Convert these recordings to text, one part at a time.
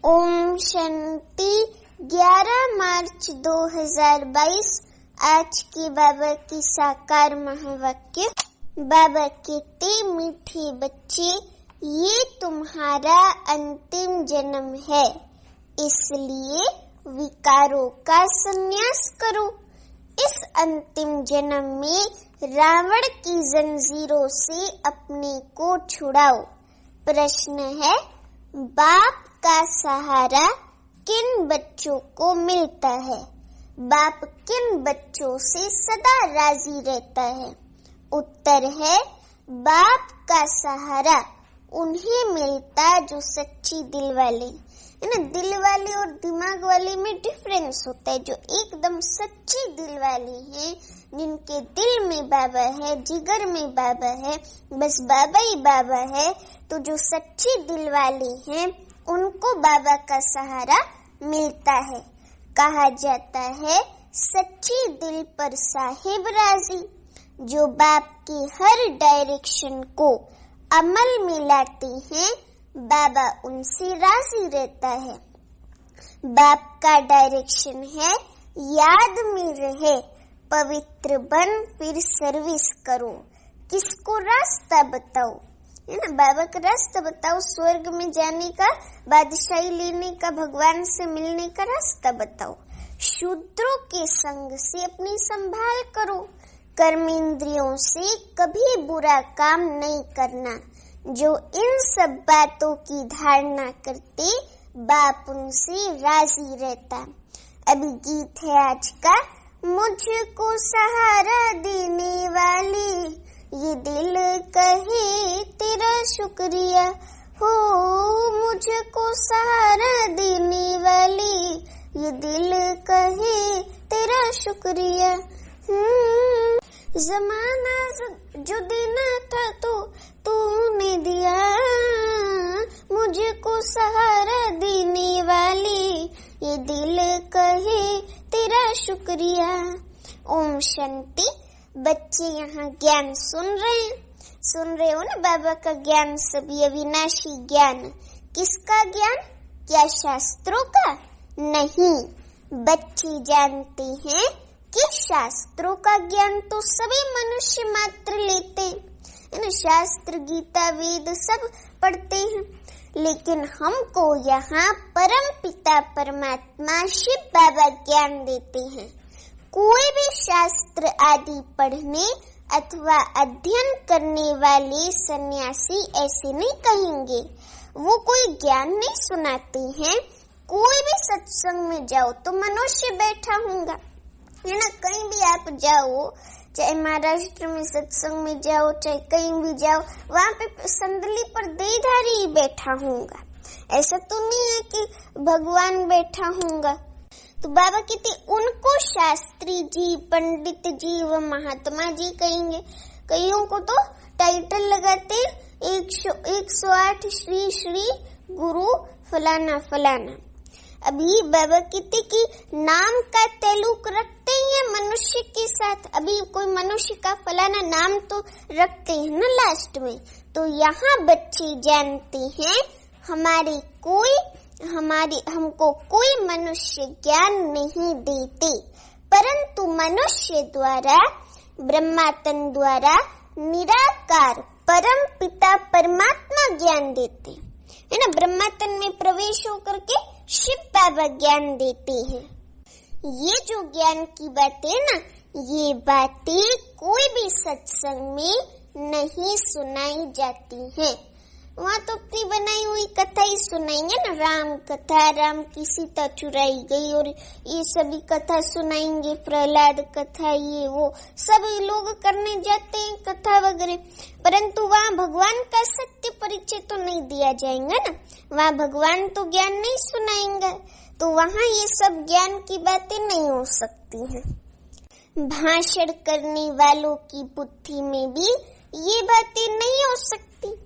ओम शांति। 11 मार्च 2022 आज की बाबा की साकार महावाक्य। बाबा कहते, मीठे बच्चे, ये तुम्हारा अंतिम जन्म है, इसलिए विकारों का संन्यास करो। इस अंतिम जन्म में रावण की जंजीरों से अपने को छुड़ाओ। प्रश्न है, बाप का सहारा किन बच्चों को मिलता है? बाप किन बच्चों से सदा राजी रहता है? उत्तर है, बाप का सहारा उन्हें मिलता जो सच्ची दिल वाले है ना। दिल वाले और दिमाग वाले में डिफरेंस होता है। जो एकदम सच्ची दिल वाले हैं, जिनके दिल में बाबा है, जिगर में बाबा है, बस बाबा ही बाबा है, तो जो सच्ची दिल वाले हैं उनको बाबा का सहारा मिलता है। कहा जाता है, सच्ची दिल पर साहिब राजी। जो बाप की हर डायरेक्शन को अमल में लाते हैं, बाबा उनसे राजी रहता है। बाप का डायरेक्शन है, याद में रहे, पवित्र बन फिर सर्विस करो। किसको रास्ता बताओ, है ना। बाबा का रास्ता बताओ, स्वर्ग में जाने का, बादशाही लेने का, भगवान से मिलने का रास्ता बताओ। शूद्रों के संग से अपनी संभाल करो। कर्मेंद्रियों से कभी बुरा काम नहीं करना। जो इन सब बातों की धारणा करते, बाप उनसे राजी रहता। अभी गीत है आज का, मुझको सहारा देने वाली, ये दिल कहे तेरा शुक्रिया हो। मुझको सहारा देने वाली, ये दिल कहे तेरा शुक्रिया। जमाना जो देना था तो तूने दिया, मुझको सहारा देने वाली, ये दिल कहे तेरा शुक्रिया। ओम शांति। बच्चे यहाँ ज्ञान सुन रहे हो ना, बाबा का ज्ञान, सभी अविनाशी ज्ञान। किसका ज्ञान? क्या शास्त्रों का? नहीं। बच्चे जानते हैं कि शास्त्रों का ज्ञान तो सभी मनुष्य मात्र लेते हैं, शास्त्र, गीता, वेद सब पढ़ते हैं, लेकिन हमको यहाँ परम पिता परमात्मा शिव बाबा ज्ञान देते हैं। कोई भी शास्त्र आदि पढ़ने अथवा अध्ययन करने वाले सन्यासी ऐसे नहीं कहेंगे। वो कोई ज्ञान नहीं सुनाते हैं। कोई भी सत्संग में जाओ तो मनुष्य बैठा होगा, है ना। कहीं भी आप जाओ, चाहे महाराष्ट्र में सत्संग में जाओ, चाहे कहीं भी जाओ, वहाँ पे संदली पर देहधारी ही बैठा होगा। ऐसा तो नहीं है कि भगवान बैठा होगा। तो बाबा कहते, उनको शास्त्री जी, पंडित जी व महात्मा जी कहेंगे। कईयों को तो टाइटल लगाते 108 श्री श्री गुरु फलाना फलाना। अभी बाबा कहते कि नाम का ताल्लुक रखते हैं मनुष्य के साथ। अभी कोई मनुष्य का फलाना नाम तो रखते हैं ना लास्ट में। तो यहाँ बच्चे जानते हैं, हमको कोई मनुष्य ज्ञान नहीं देते, परंतु मनुष्य द्वारा, ब्रह्मातन द्वारा निराकार परम पिता परमात्मा ज्ञान देते है ना। ब्रह्मातन में प्रवेश होकर के शिव बाबा ज्ञान देते हैं। ये जो ज्ञान की बातें ना, ये बातें कोई भी सत्संग में नहीं सुनाई जाती हैं। वहाँ तो अपनी बनाई हुई कथा ही सुनाएंगे ना, राम कथा, राम की सीता चुराई गई और ये सभी कथा सुनाएंगे, प्रहलाद कथा, ये वो सब लोग करने जाते हैं कथा वगैरह, परंतु वहाँ भगवान का सत्य परिचय तो नहीं दिया जाएगा ना। वहाँ भगवान तो ज्ञान नहीं सुनाएंगे, तो वहाँ ये सब ज्ञान की बातें नहीं हो सकती हैं। भाषण करने वालों की बुद्धि में भी ये बातें नहीं हो सकती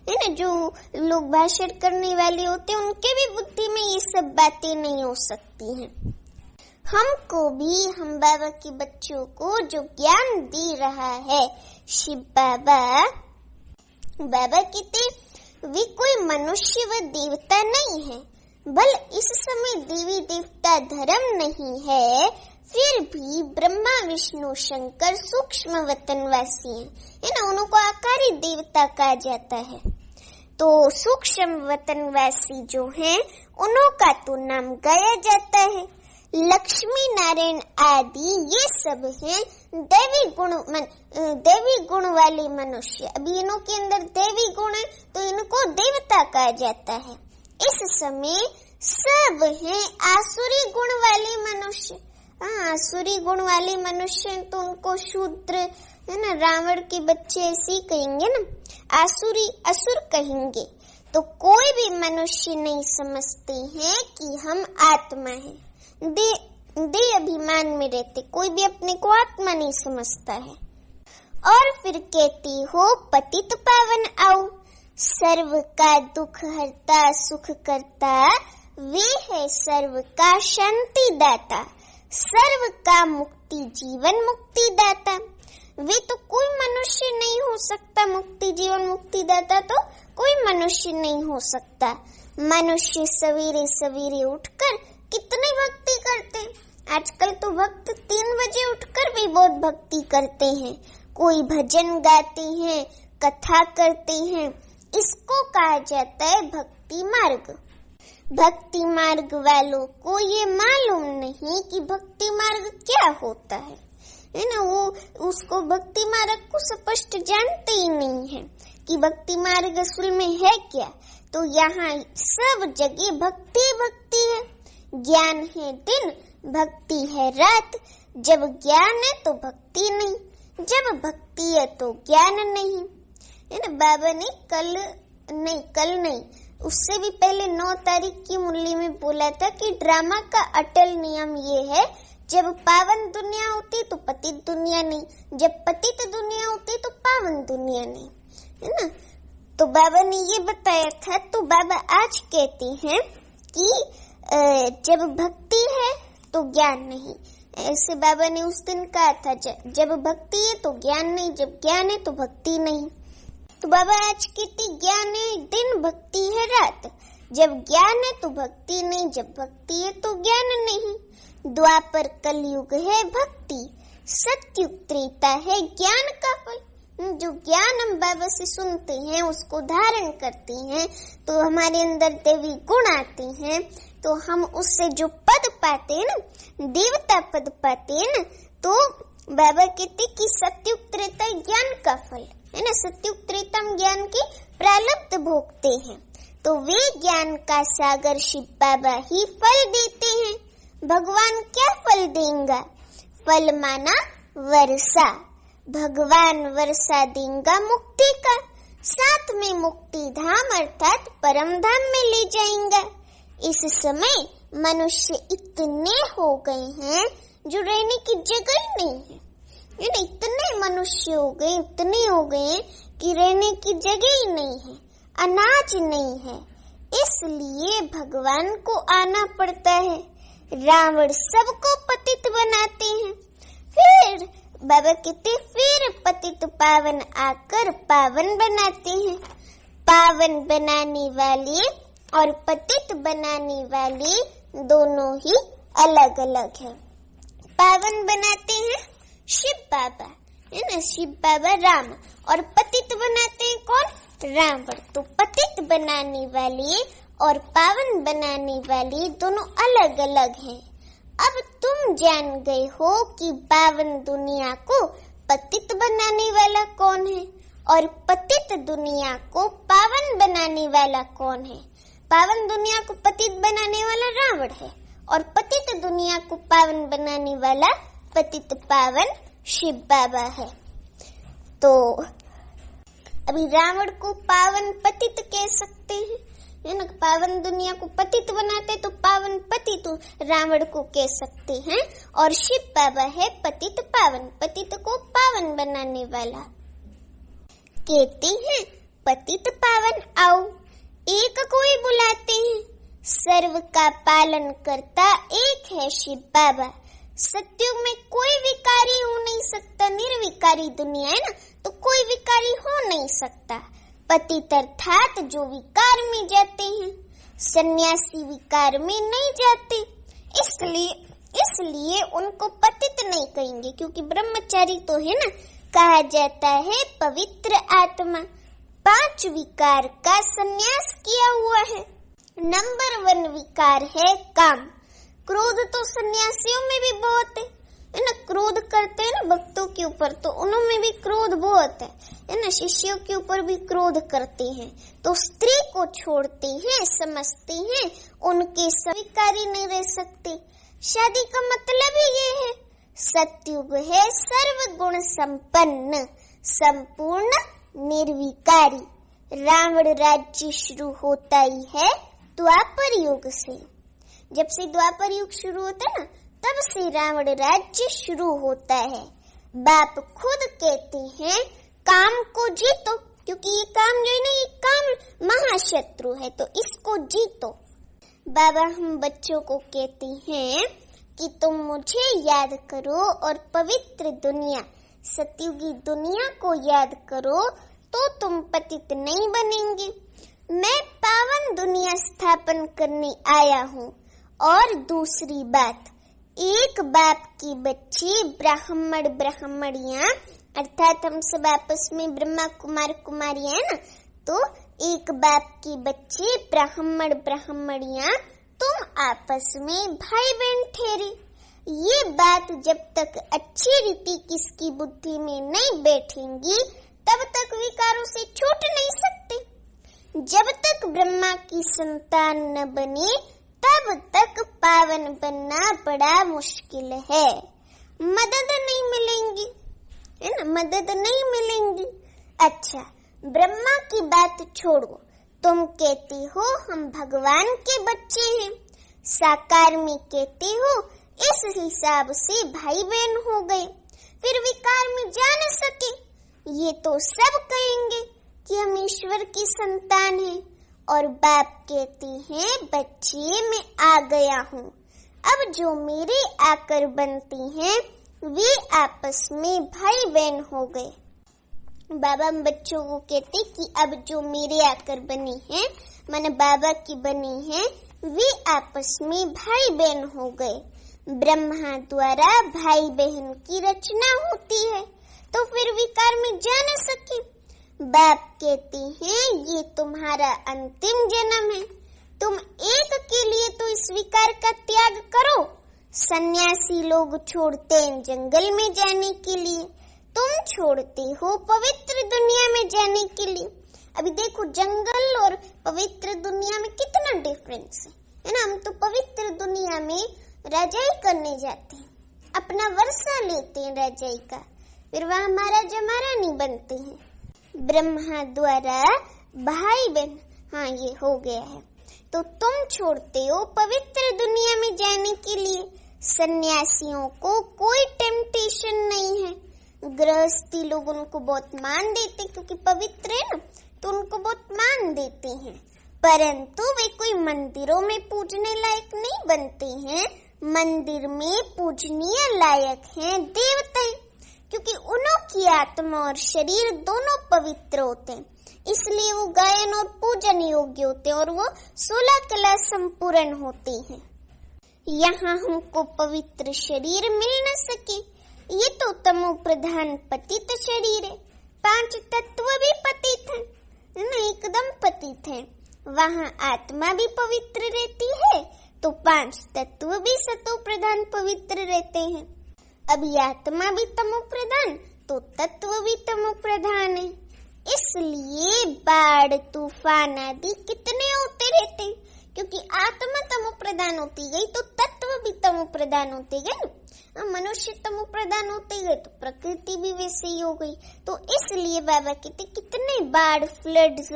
है ना। जो लोग भाषण करने वाले होते हैं, उनके भी बुद्धि में ये सब बातें नहीं हो सकती हैं। हमको भी, हम बाबा के बच्चों को जो ज्ञान दे रहा है शिव बाबा, बाबा कहते वे कोई मनुष्य व देवता नहीं है, भले इस समय देवी देवता धर्म नहीं है, फिर भी ब्रह्मा विष्णु शंकर सूक्ष्म वतनवासी हैं, है ना, उनको आकारी देवता कहा जाता है। तो सूक्ष्म वतनवासी जो हैं उन्हों का तो नाम गाया जाता है। लक्ष्मी नारायण आदि ये सब हैं देवी गुण वाले मनुष्य। अभी इनों के अंदर देवी गुण है तो इनको देवता कहा जाता है। इस समय सब हैं आसुरी गुण वाले मनुष्य। आसुरी गुण वाले मनुष्य हैं तो उनको शूद्र, है ना, रावण के बच्चे ऐसे ही कहेंगे ना, आसुरी असुर कहेंगे। तो कोई भी मनुष्य नहीं समझते हैं कि हम आत्मा हैं, दे अभिमान में रहते, कोई भी अपने को आत्मा नहीं समझता है। और फिर कहती हो पतित पावन आओ, सर्व का दुख हरता सुख करता, वे है सर्व का शांति दाता, सर्व का मुक्ति जीवन मुक्ति दाता। वे तो कोई मनुष्य नहीं हो सकता, मुक्ति जीवन मुक्ति दाता तो कोई मनुष्य नहीं हो सकता। मनुष्य सवेरे सवेरे उठकर कितनी भक्ति करते हैं। आजकल तो भक्त 3 बजे उठकर भी बहुत भक्ति करते हैं। कोई भजन गाते हैं, कथा करते हैं, इसको कहा जाता है भक्ति मार्ग। भक्ति मार्ग वालों को ये मालूम नहीं कि भक्ति मार्ग क्या होता है ना, वो उसको भक्ति मार्ग को स्पष्ट जानते ही नहीं है कि भक्ति मार्ग असल में है क्या। तो यहाँ सब जगह भक्ति भक्ति है। ज्ञान है दिन, भक्ति है रात। जब ज्ञान है तो भक्ति नहीं, जब भक्ति है तो ज्ञान नहीं, है ना। बाबा ने कल नहीं उससे भी पहले 9 तारीख की मुरली में बोला था कि ड्रामा का अटल नियम ये है, जब पावन दुनिया होती तो पतित दुनिया नहीं, जब पतित दुनिया होती तो पावन दुनिया नहीं, है ना। तो बाबा ने ये बताया था। तो बाबा आज कहते हैं कि जब भक्ति है तो ज्ञान नहीं, ऐसे बाबा ने उस दिन कहा था। जब भक्ति है तो ज्ञान नहीं, जब ज्ञान है तो भक्ति नहीं। तो बाबा आज कहती ज्ञान है दिन, भक्ति है रात। जब ज्ञान है तो भक्ति नहीं, जब भक्ति है तो ज्ञान नहीं। द्वापर कलयुग है भक्ति, सतयुग त्रेता है ज्ञान का फल। जो ज्ञान हम बाबा से सुनते हैं उसको धारण करते हैं तो हमारे अंदर देवी गुण आते हैं, तो हम उससे जो पद पाते हैं ना, देवता पद पाते हैं ना, तो बाबा कहते कि सतयुग त्रेता ज्ञान का फल है ना। सतयुग त्रेता हम ज्ञान की प्रारब्ध भोगते हैं, तो वे ज्ञान का सागर शिव बाबा ही फल देते हैं। भगवान क्या फल देंगे? फल माना वर्षा, भगवान वर्षा देंगे मुक्ति का, साथ में मुक्ति धाम अर्थात परम धाम में ले जाएंगे। इस समय मनुष्य इतने हो गए हैं जो रहने की जगह ही नहीं है, इतने मनुष्य हो गए, इतने हो गए कि रहने की जगह ही नहीं है, अनाज नहीं है। इसलिए भगवान को आना पड़ता है। रावण सबको पतित बनाते हैं। फिर बाबा कहते फिर पतित पावन आकर पावन बनाते हैं। पावन बनाने वाले और पतित बनाने वाले दोनों ही अलग अलग है। पावन बनाते हैं शिव बाबा, है ना, शिव बाबा राम, और पतित बनाते हैं कौन? रावण। तो पतित बनाने वाले और पावन बनाने वाले दोनों अलग अलग हैं। अब तुम जान गए हो कि पावन दुनिया को पतित बनाने वाला कौन है और पतित दुनिया को पावन बनाने वाला कौन है। पावन दुनिया को पतित बनाने वाला रावण है और पतित दुनिया को पावन बनाने वाला पतित पावन शिव बाबा है। तो अभी रावण को पावन पतित कह सकते हैं, है ना। पावन दुनिया को पतित बनाते तो पावन पतित रावण को कह सकते हैं, और शिव बाबा है पतित पावन, पतित को पावन बनाने वाला। कहते हैं पतित पावन आओ, एक कोई बुलाते हैं, सर्व का पालन करता एक है शिव बाबा। सत्युग में कोई विकारी हो नहीं सकता, निर्विकारी दुनिया है ना, तो कोई विकारी हो नहीं सकता। पतित अर्थात जो विकार में जाते हैं, सन्यासी विकार में नहीं जाते, इसलिए उनको पतित नहीं कहेंगे, क्योंकि ब्रह्मचारी तो है ना, कहा जाता है पवित्र आत्मा। 5 विकार का संन्यास किया हुआ है। नंबर 1 विकार है काम। क्रोध तो सन्यासियों में भी बहुत है ना, क्रोध करते हैं ना भक्तों के ऊपर, तो उनमें भी क्रोध बहुत है ना, शिष्यों के ऊपर भी क्रोध करते हैं। तो स्त्री को छोड़ते हैं, समझते हैं उनके स्वीकारी नहीं रह सकते। शादी का मतलब ही ये है। सतयुग है सर्वगुण संपन्न, संपूर्ण निर्विकारी। रावण राज्य शुरू होता ही है द्वापर युग से। जब से द्वापर युग शुरू होता है ना, तब से रावण राज्य शुरू होता है। बाप खुद कहते हैं काम को जीतो, क्योंकि ये काम जो है ना, ये काम महाशत्रु है, तो इसको जीतो। बाबा हम बच्चों को कहते हैं कि तुम मुझे याद करो और पवित्र दुनिया, सतयुगी दुनिया को याद करो, तो तुम पतित नहीं बनेंगे। मैं पावन दुनिया स्थापन करने आया हूँ। और दूसरी बात, एक बाप की बच्ची ब्राह्मण ब्राह्मणियां, अर्थात हम सब आपस में ब्रह्मा कुमार कुमारियां है ना, तो एक बाप की बच्ची ब्राह्मण ब्राह्मणियां, तुम आपस में भाई बहन ठहरे। ये बात जब तक अच्छी रीति किसकी बुद्धि में नहीं बैठेंगी, तब तक विकारों से छूट नहीं सकते। जब तक ब्रह्मा की संतान न बने, तब तक पावन बनना बड़ा मुश्किल है। मदद नहीं मिलेंगी, है ना, मदद नहीं मिलेंगी। अच्छा, ब्रह्मा की बात छोड़ो, तुम कहती हो हम भगवान के बच्चे हैं, साकार में कहते हो, इस हिसाब से भाई बहन हो गए, फिर विकार में जा न सके। ये तो सब कहेंगे कि हम ईश्वर की संतान हैं, और बाप कहते हैं बच्चे मैं आ गया हूँ। अब जो मेरे आकर बनती हैं, वे आपस में भाई बहन हो गए। बाबा बच्चों को कहते कि अब जो मेरे आकर बनी हैं, माने बाबा की बनी हैं, वे आपस में भाई बहन हो गए। ब्रह्मा द्वारा भाई बहन की रचना होती है, तो फिर विकार में जा न सके। बाप कहते हैं ये तुम्हारा अंतिम जन्म है, तुम एक के लिए तो इस विकार का त्याग करो। सन्यासी लोग छोड़ते हैं जंगल में जाने के लिए, तुम छोड़ते हो पवित्र दुनिया में जाने के लिए। अभी देखो जंगल और पवित्र दुनिया में कितना डिफरेंस है ना। हम तो पवित्र दुनिया में रजाई करने जाते हैं, अपना वर्षा लेते हैं रजाई का, फिर वहाँ महाराजा महारानी बनते हैं। ब्रह्मा द्वारा भाई बहन, हाँ ये हो गया है। तो तुम छोड़ते हो पवित्र दुनिया में जाने के लिए। सन्यासियों को कोई टेम्पटेशन नहीं है। गृहस्थी लोग उनको बहुत मान देते, क्योंकि पवित्र है ना, तो उनको बहुत मान देते हैं, परंतु वे कोई मंदिरों में पूजने लायक नहीं बनते हैं। मंदिर में पूजनीय लायक हैं देवता, क्योंकि उन्हों की आत्मा और शरीर दोनों पवित्र होते हैं, इसलिए वो गायन और पूजन योग्य होते हैं, और वो 16 कला संपूर्ण होते हैं। यहाँ हमको पवित्र शरीर मिल न सके, ये तो तमो प्रधान पतित शरीर है। 5 तत्व भी पतित हैं, ना, एकदम पतित हैं। वहाँ आत्मा भी पवित्र रहती है, तो 5 तत्व भी सतो प्रधान पवित्र रहते हैं। अभी आत्मा भी तमो प्रधान, तो तत्व भी तमो प्रधान है। इसलिए बाढ़ तूफान आदि कितने होते रहते, क्योंकि आत्मा तमो प्रधान होती गई तो तत्व भी तमो प्रधान होते गए। मनुष्य तमो प्रधान होते गए तो प्रकृति भी वैसे ही हो गई। तो इसलिए बाबा कहते कितने बाढ़, फ्लड्स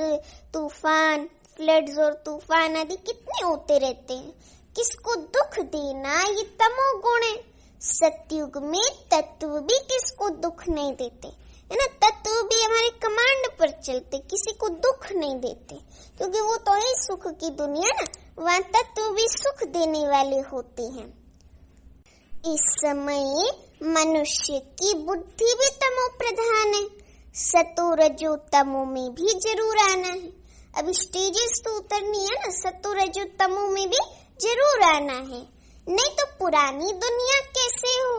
और तूफान आदि कितने होते रहते हैं। किसको दुख देना ये तमो गुण है। सतयुग में तत्व भी किसको दुख नहीं देते, है ना, तत्व भी हमारे कमांड पर चलते, किसी को दुख नहीं देते, क्योंकि वो तो है सुख की दुनिया ना, वहाँ तत्व भी सुख देने वाले होते हैं। इस समय मनुष्य की बुद्धि भी तमो प्रधान है, सतो रजो तमो में भी जरूर आना है। अब स्टेजेस तो उतरनी है ना, सतो रजो तमो में भी जरूर आना है, नहीं तो पुरानी दुनिया कैसे हो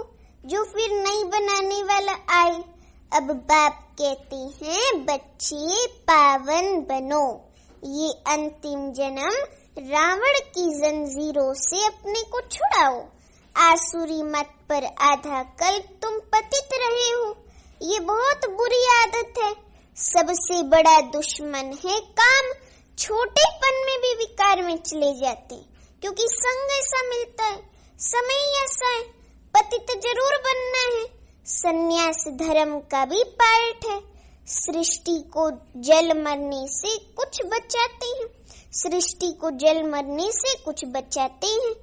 जो फिर नई बनाने वाला आए। अब बाप कहते हैं बच्चे पावन बनो, ये अंतिम जन्म रावण की जंजीरों से अपने को छुड़ाओ। आसुरी मत पर आधा कल्प तुम पतित रहे हो, ये बहुत बुरी आदत है। सबसे बड़ा दुश्मन है काम, छोटेपन में भी विकार में चले जाते हैं, क्योंकि संग ऐसा मिलता है, समय ऐसा है, पतित जरूर बनना है। संन्यास धर्म का भी पार्ट है। सृष्टि को जल मरने से कुछ बचाते हैं, सृष्टि को जल मरने से कुछ बचाते हैं।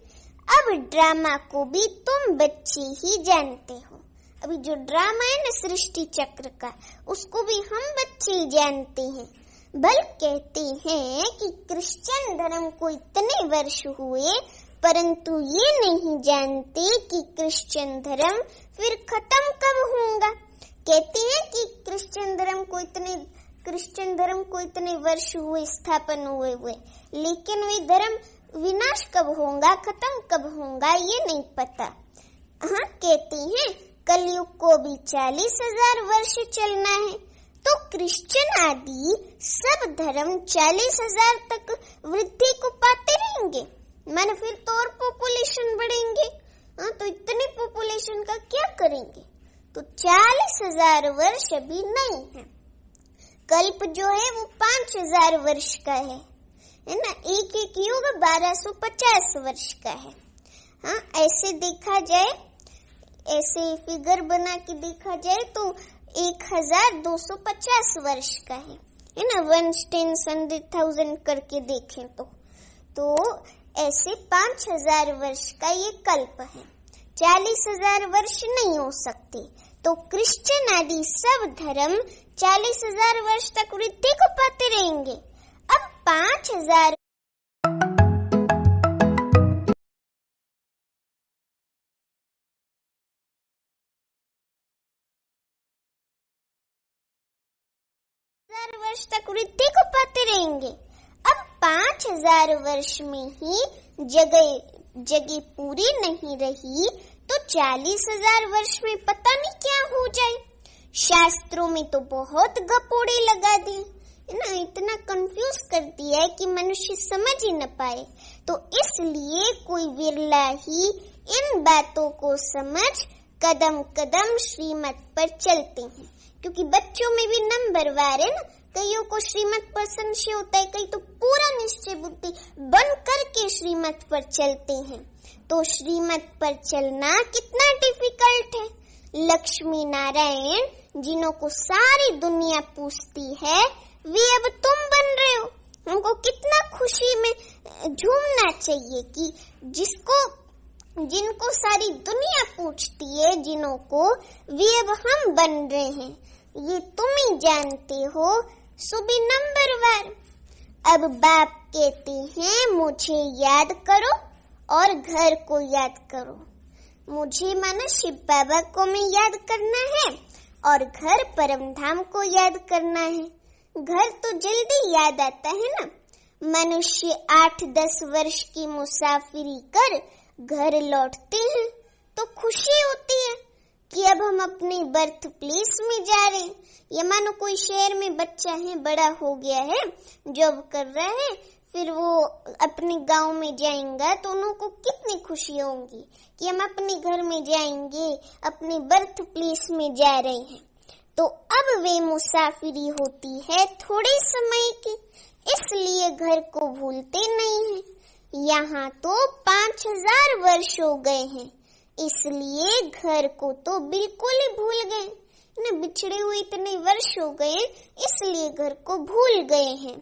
अब ड्रामा को भी तुम बच्चे ही जानते हो। अभी जो ड्रामा है ना सृष्टि चक्र का, उसको भी हम बच्चे ही जानते हैं। बल कहते हैं कि क्रिश्चियन धर्म को इतने वर्ष हुए, परंतु ये नहीं जानते कि क्रिश्चियन धर्म फिर खत्म कब होगा। कहते हैं कि क्रिश्चियन धर्म को इतने वर्ष हुए स्थापन हुए, लेकिन वे धर्म विनाश कब होगा, खत्म कब होगा, ये नहीं पता। हाँ, कहते हैं कलयुग को भी 40,000 वर्ष चलना है, तो क्रिश्चियन आदि सब धर्म 40,000 तक वृद्धि को पाते रहेंगे। माने फिर तो और पॉपुलेशन बढ़ेंगे। हाँ, तो इतनी पॉपुलेशन का क्या करेंगे। तो 40,000 वर्ष अभी नहीं है। कल्प जो है वो 5,000 वर्ष का है ना। एक युग 1250 वर्ष का है। हाँ, ऐसे देखा जाए, ऐसे फिगर बना के देखा जाए तो 1250 वर्ष का है ना। 1 10 100,000 करके देखें तो ऐसे 5,000 वर्ष का ये कल्प है। 40,000 वर्ष नहीं हो सकते। तो क्रिश्चियन आदि सब धर्म 40,000 वर्ष तक वृद्धि को पाते रहेंगे। अब 5,000 वर्ष तक वृद्धि को पाते रहेंगे। अब 5,000 वर्ष में ही जगह पूरी नहीं रही, तो 40,000 वर्ष में पता नहीं क्या हो जाए। शास्त्रों में तो बहुत गपोड़े लगा दिए ना, इतना कंफ्यूज कर दिया है कि मनुष्य समझ ही न पाए। तो इसलिए कोई विरला ही इन बातों को समझ कदम कदम श्रीमत पर चलते हैं, क्योंकि बच्चों में भी नंबरवार है ना। कईयों को श्रीमत पर संशय होता है, कई तो पूरा निश्चय बुद्धि बन करके श्रीमत पर चलते हैं। तो श्रीमत पर चलना कितना डिफिकल्ट है। लक्ष्मी नारायण जिन्हों को सारी दुनिया पूछती है, वे अब तुम बन रहे हो। हमको कितना खुशी में झूमना चाहिए कि जिनको सारी दुनिया पूछती है, जिन्हों को, वे अब हम बन रहे हैं। ये तुम ही जानते हो। सुबह नंबरवार। अब बाप कहते हैं मुझे याद करो और घर को याद करो। मुझे माना शिव बाबा को मैं याद करना है और घर परम धाम को याद करना है। घर तो जल्दी याद आता है ना। मनुष्य 8-10 वर्ष की मुसाफिरी कर घर लौटते हैं तो खुशी होती है कि अब हम अपने बर्थ प्लेस में जा रहे हैं। या मानो कोई शहर में बच्चा है, बड़ा हो गया है, जॉब कर रहा है, फिर वो अपने गांव में जाएगा तो उनको कितनी खुशी होगी कि हम अपने घर में जाएंगे, अपने बर्थ प्लेस में जा रहे हैं। तो अब वे मुसाफिरी होती है थोड़े समय की, इसलिए घर को भूलते नहीं हैं। यहाँ तो 5,000 वर्ष हो गए हैं, इसलिए घर को तो बिल्कुल ही भूल गए न। बिछड़े हुए इतने वर्ष हो गए, इसलिए घर को भूल गए हैं।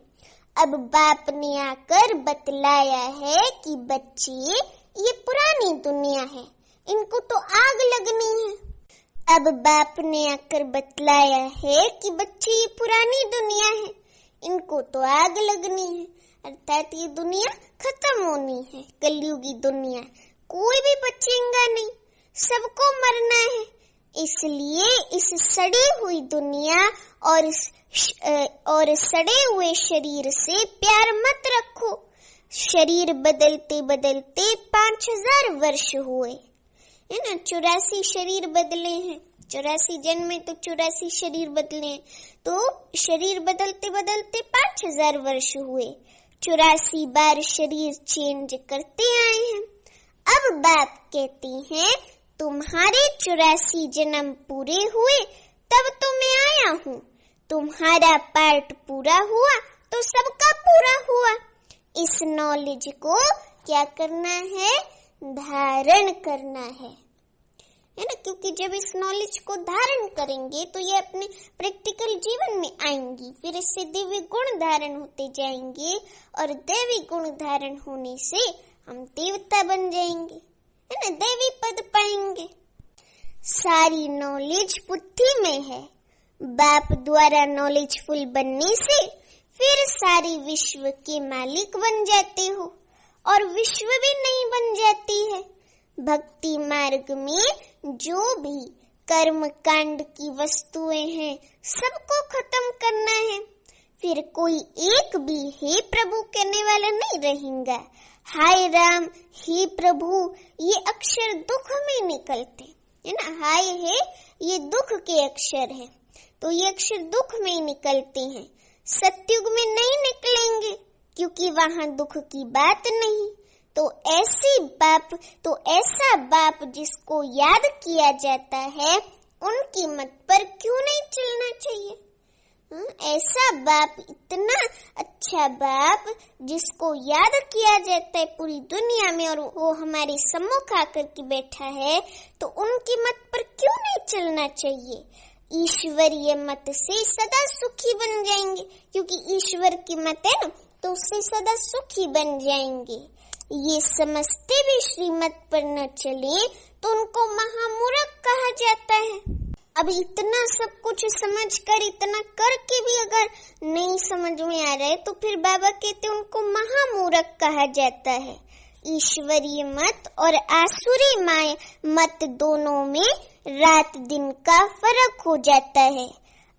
अब बाप ने आकर बतलाया है कि बच्चे ये पुरानी दुनिया है, इनको तो आग लगनी है। अब बाप ने आकर बतलाया है कि बच्चे ये पुरानी दुनिया है, इनको तो आग लगनी है। अर्थात ये दुनिया खत्म होनी है, कलयुगी दुनिया। कोई भी बचेगा नहीं, सबको मरना है। इसलिए इस सड़ी हुई दुनिया और सड़े हुए शरीर से प्यार मत रखो। शरीर बदलते बदलते 5000 वर्ष हुए, है ना। 84 शरीर बदले हैं, 84 जन्म में तो 84 शरीर बदले हैं, तो शरीर बदलते बदलते 5000 वर्ष हुए। 84 बार शरीर चेंज करते आए हैं। अब बाप कहती हैं तुम्हारे 84 जन्म पूरे हुए तब तो मैं आया हूँ। तुम्हारा पार्ट पूरा हुआ तो सबका पूरा हुआ। इस नॉलेज को क्या करना है? धारण करना है ना। क्योंकि जब इस नॉलेज को धारण करेंगे तो ये अपने प्रैक्टिकल जीवन में आएंगी, फिर इससे दिव्य गुण धारण होते जाएंगे और दैवी गुण धारण होने से हम देवता बन जाएंगे, है ना, दैवी पद पाएंगे। सारी नॉलेज बुद्धि में है। बाप द्वारा नॉलेजफुल बनने से फिर सारी विश्व के मालिक बन जाते हो और विश्व भी नहीं बन जाती है। भक्ति मार्ग में जो भी कर्म कांड की वस्तुएं हैं सबको खत्म करना है। फिर कोई एक भी हे प्रभु कहने वाला नहीं रहेगा। हाय राम, हे प्रभु, ये अक्षर दुख में निकलते, है ना। हाय है ये दुख के अक्षर है, तो ये अक्षर दुख में निकलते हैं। सत्युग में नहीं निकलेंगे क्योंकि वहां दुख की बात नहीं। तो ऐसा बाप जिसको याद किया जाता है उनकी मत पर क्यों नहीं चलना चाहिए? ऐसा बाप, इतना अच्छा बाप जिसको याद किया जाता है पूरी दुनिया में और वो हमारे सम्मुख आकर के बैठा है, तो उनकी मत पर क्यों नहीं चलना चाहिए? ईश्वरीय मत से सदा सुखी बन जाएंगे, क्योंकि ईश्वर की मत है ना, तो उससे सदा सुखी बन जाएंगे। ये समझते भी श्रीमत पर न चले तो उनको महामूर्ख कहा जाता है। अब इतना सब कुछ समझकर, इतना करके भी अगर नहीं समझ में आ रहा है तो फिर बाबा कहते उनको महामूर्ख कहा जाता है। ईश्वरीय मत और आसुरी माया मत दोनों में रात दिन का फर्क हो जाता है।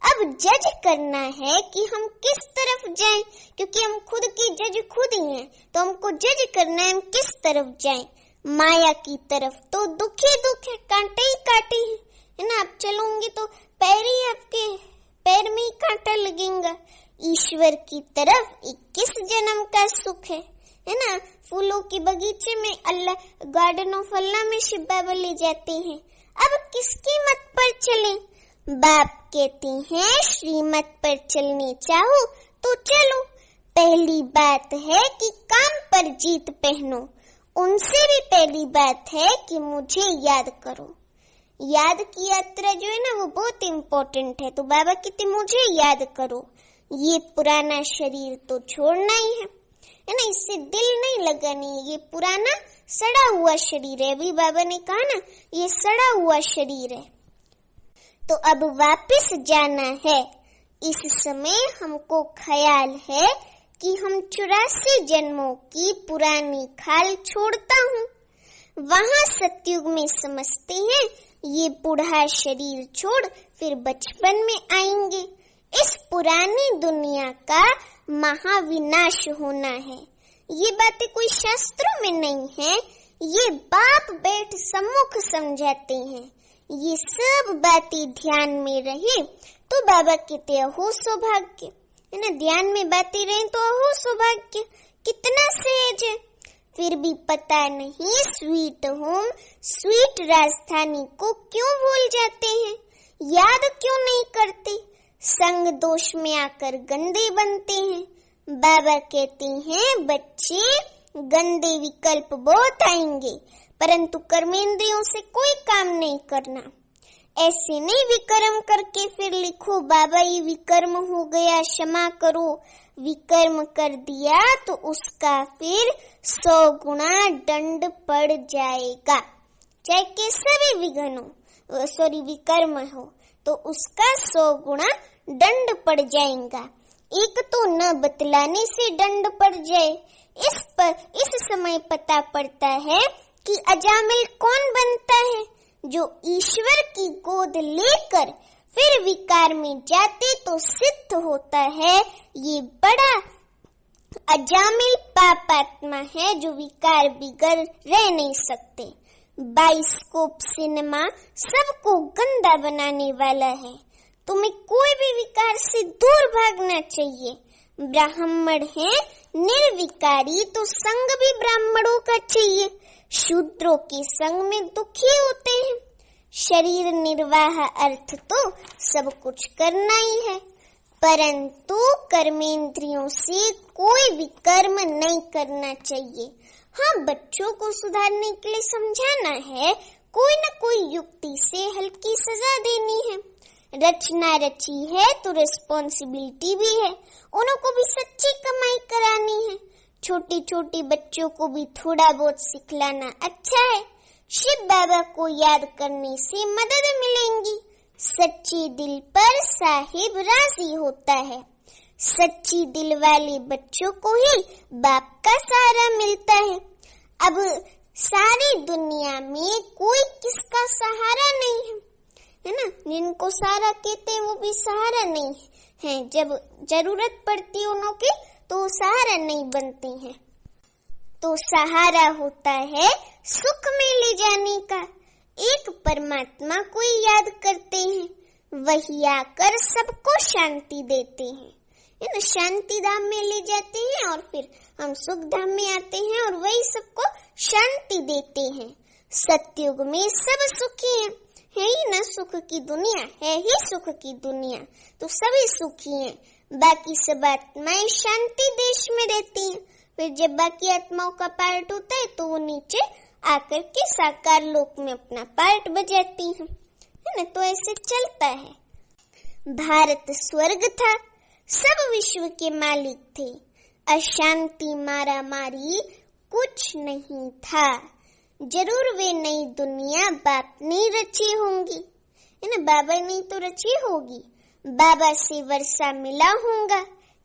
अब जज करना है कि हम किस तरफ जाएं, क्योंकि हम खुद की जज खुद ही हैं, तो हमको जज करना है हम किस तरफ जाएं। माया की तरफ तो दुख ही दुख है, कांटे ही कांटे हैं, है ना। आप चलोगे तो पैर ही आपके पैर में ही कांटा लगेगा। ईश्वर की तरफ 21 जन्म का सुख है ना। फूलों के बगीचे में अल्लाह, गार्डन ऑफ अल्लाह में शिव बाबा ले जाते हैं। अब किसकी मत पर चलें? बाप कहती हैं श्रीमत पर चलने चाहो तो चलो। पहली बात है कि काम पर जीत पहनो। उनसे भी पहली बात है कि मुझे याद करो। याद की यात्रा जो है ना वो बहुत इम्पोर्टेंट है। तो बाबा कहते मुझे याद करो। ये पुराना शरीर तो छोड़ना ही है ना, इससे दिल नहीं लगानी है। ये पुराना सड़ा हुआ शरीर है। अभी बाबा ने कहा ना ये सड़ा हुआ शरीर है, तो अब वापस जाना है। इस समय हमको ख्याल है कि हम 84 जन्मों की पुरानी खाल छोड़ता हूँ। वहाँ सतयुग में समझते हैं ये बूढ़ा शरीर छोड़ फिर बचपन में आएंगे। इस पुरानी दुनिया का महाविनाश होना है। ये बातें कोई शास्त्रों में नहीं है, ये बाप बैठ सम्मुख समझाते हैं। ये सब बातें ध्यान में रहे तो बाबा कहते अहो सौभाग्य, है ना। ध्यान में बातें रहे तो अहो सौभाग्य, कितना सहज है। फिर भी पता नहीं स्वीट होम, स्वीट राजधानी को क्यों भूल जाते हैं, याद क्यों नहीं करते। संग दोष में आकर गंदे बनते हैं। बाबा कहते हैं बच्चे गंदे विकल्प बहुत आएंगे, परंतु कर्मेंद्रियों से कोई काम नहीं करना। ऐसे नहीं विकर्म करके फिर लिखो बाबा ये विकर्म हो गया क्षमा करो। विकर्म कर दिया तो उसका फिर 100 गुना दंड पड़ जाएगा। चाहे कैसा भी विकर्म हो तो उसका 100 गुना दंड पड़ जाएगा। एक तो न बतलाने से दंड पड़ जाए। इस समय पता पड़ता है कि अजामिल कौन बनता है। जो ईश्वर की गोद लेकर फिर विकार में जाते तो सिद्ध होता है ये बड़ा अजामिल पापात्मा है जो विकार बिगर रह नहीं सकते। बाइस्कोप सिनेमा सबको गंदा बनाने वाला है। तुम्हें कोई भी विकार से दूर भागना चाहिए। ब्राह्मण है निर्विकारी तो संग भी ब्राह्मणों का चाहिए। शूद्रों के संग में दुखी होते हैं। शरीर निर्वाह अर्थ तो सब कुछ करना ही है, परंतु कर्मेंद्रियों से कोई भी कर्म नहीं करना चाहिए। हाँ, बच्चों को सुधारने के लिए समझाना है, कोई न कोई युक्ति से हल्की सजा देनी है। रचना रची है तो रिस्पॉन्सिबिलिटी भी है, उनको भी सच्ची कमाई करानी है। छोटे छोटे बच्चों को भी थोड़ा बहुत सिखलाना अच्छा है। शिव बाबा को याद करने से मदद मिलेंगी। सच्चे दिल पर साहिब राजी होता है। सच्ची दिल वाले बच्चों को ही बाप का सहारा मिलता है। अब सारी दुनिया में कोई किसका सहारा नहीं है ना। जिनको सहारा कहते हैं वो भी सहारा नहीं है। जब जरूरत पड़ती है उन्हों की तो सहारा नहीं बनते हैं। तो सहारा होता है सुख में ले जाने का। एक परमात्मा को याद करते हैं, वही आकर सबको शांति देते हैं, है ना। शांति धाम में ले जाते हैं और फिर हम सुख धाम में आते हैं और वही सबको शांति देते हैं। सतयुग में सब सुखी हैं, है ही ना। सुख की दुनिया है ही सुख की दुनिया, तो सभी सुखी हैं। बाकी सब आत्माएं शांति देश में रहती हैं। फिर जब बाकी आत्माओं का पार्ट होता है तो वो नीचे आकर के साकार लोक में अपना पार्ट बजाती हैं, है ना। तो ऐसे चलता है। भारत स्वर्ग था, सब विश्व के मालिक थे। अशांति मारा मारी कुछ नहीं था। जरूर वे नई दुनिया बाप ने रची होंगी, है ना। बाबा ने तो रची होगी। बाबा से वर्षा मिला होगा।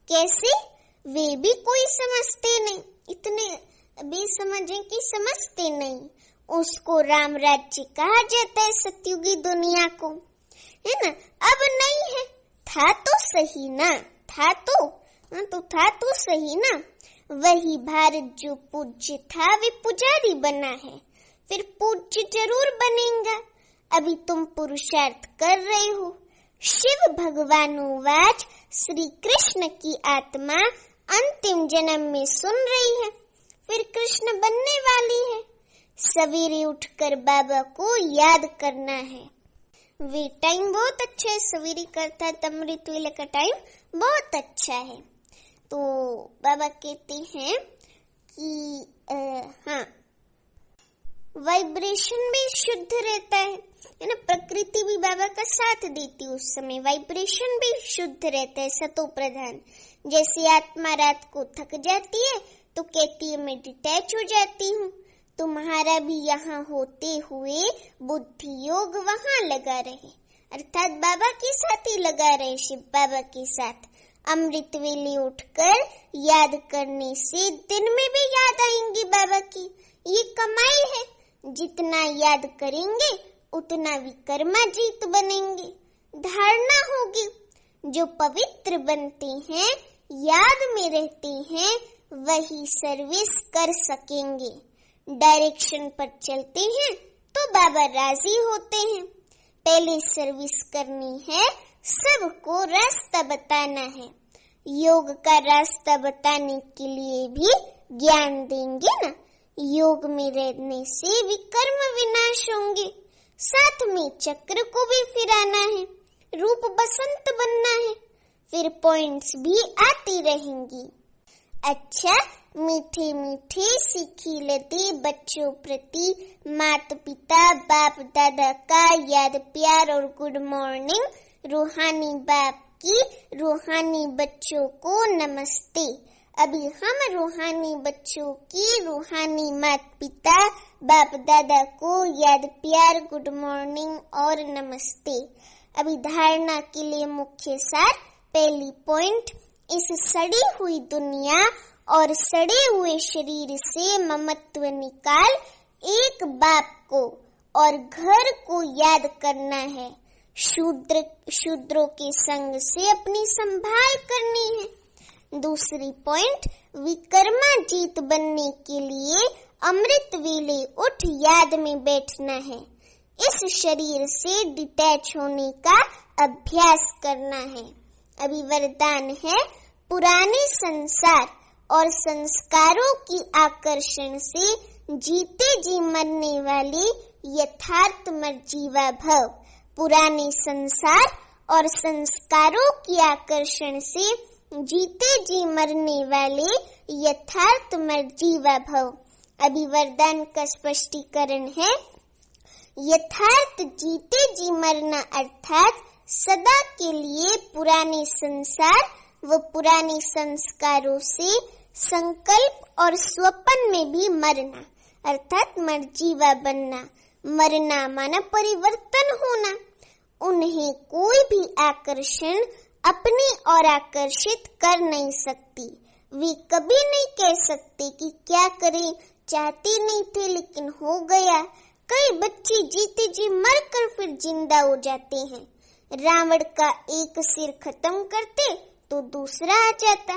कैसे? वे भी कोई समझते नहीं, इतने बेसमझ कि समझते नहीं। उसको राम राज्य कहा जाता है, सतयुगी दुनिया को, है ना। अब नहीं है, था तो सही ना, था तो सही ना। वही भारत जो पूज्य था वे पुजारी बना है, फिर पूज्य जरूर बनेगा। अभी तुम पुरुषार्थ कर रहे हो। शिव भगवानुवाच, श्री कृष्ण की आत्मा अंतिम जन्म में सुन रही है, फिर कृष्ण बनने वाली है। सवेरे उठकर बाबा को याद करना है। वे टाइम बहुत अच्छा है, सवेरे करता है अमृत वेले का टाइम बहुत अच्छा है। तो बाबा कहते हैं कि हाँ, वाइब्रेशन भी शुद्ध रहता है ना। प्रकृति भी बाबा का साथ देती है। उस समय वाइब्रेशन भी शुद्ध रहता है, सतो प्रधान। जैसे आत्मा रात को थक जाती है तो कहती है मैं डिटैच हो जाती हूँ। तुम्हारा भी यहाँ होते हुए बुद्धि योग वहाँ लगा रहे, अर्थात बाबा के साथ ही लगा रहे, शिव बाबा के साथ। अमृत वेले उठकर याद करने से दिन में भी याद आएंगी बाबा की। ये कमाई है, जितना याद करेंगे उतना विकर्माजीत बनेंगे। धारणा होगी, जो पवित्र बनते हैं, याद में रहते हैं, वही सर्विस कर सकेंगे। डायरेक्शन पर चलते हैं तो बाबा राजी होते हैं। पहले सर्विस करनी है, सबको रास्ता बताना है। योग का रास्ता बताने के लिए भी ज्ञान देंगे ना। योग में रहने से विकर्म विनाश होंगे। साथ में चक्र को भी फिराना है, रूप बसंत बनना है, फिर पॉइंट्स भी आती रहेंगी। अच्छा, मीठे मीठे सीखी लेते बच्चों प्रति माता पिता बाप दादा का याद प्यार और गुड मॉर्निंग। रूहानी बाप की रूहानी बच्चों को नमस्ते। अभी हम रूहानी बच्चों की रूहानी माता पिता बाप दादा को याद प्यार गुड मॉर्निंग और नमस्ते। अभी धारणा के लिए मुख्य सार। पहली पॉइंट, इस सड़ी हुई दुनिया और सड़े हुए शरीर से ममत्व निकाल एक बाप को और घर को याद करना है। शूद्रों के संग से अपनी संभाल करनी है। दूसरी पॉइंट, विक्रमाजीत बनने के लिए अमृत वेले उठ याद में बैठना है। इस शरीर से डिटैच होने का अभ्यास करना है। अभी वरदान है, पुराने संसार और संस्कारों की आकर्षण से जीते जी मरने वाले यथार्थ मर्जीवा भव। पुराने संसार और संस्कारों की आकर्षण से जीते जी मरने वाले यथार्थ मर्जीवा भव। अभी वरदान का स्पष्टीकरण है, यथार्थ जीते जी मरना अर्थात सदा के लिए पुराने संसार व पुराने संस्कारों से संकल्प और स्वप्न में भी मरना अर्थात मर्जीवा बनना। मरना माना परिवर्तन होना। उन्हें कोई भी आकर्षण अपनी ओर आकर्षित कर नहीं सकती। वे कभी नहीं कह सकते कि क्या करें, चाहते नहीं थे लेकिन हो गया। कई बच्चे जीते जी मरकर फिर जिंदा हो जाते हैं। रावण का एक सिर खत्म करते तो दूसरा आ जाता,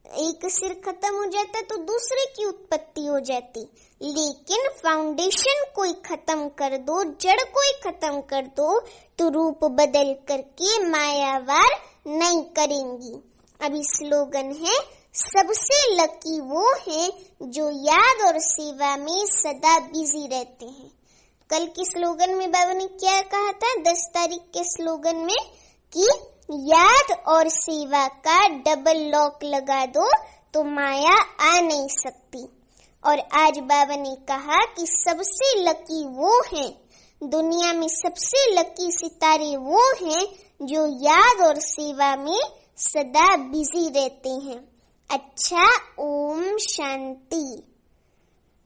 एक सिर खत्म हो जाता तो दूसरे की उत्पत्ति हो जाती। लेकिन फाउंडेशन कोई खत्म कर दो, जड़ कोई खत्म कर दो तो रूप बदल करके मायावार नहीं करेंगी। अभी स्लोगन है, सबसे लकी वो है जो याद और सेवा में सदा बिजी रहते हैं। कल के स्लोगन में बाबा ने क्या कहा था, 10 तारीख के स्लोगन में, कि याद और सेवा का डबल लॉक लगा दो तो माया आ नहीं सकती। और आज बाबा ने कहा कि सबसे लकी वो हैं, दुनिया में सबसे लकी सितारे वो हैं जो याद और सेवा में सदा बिजी रहते हैं। अच्छा, ओम शांति।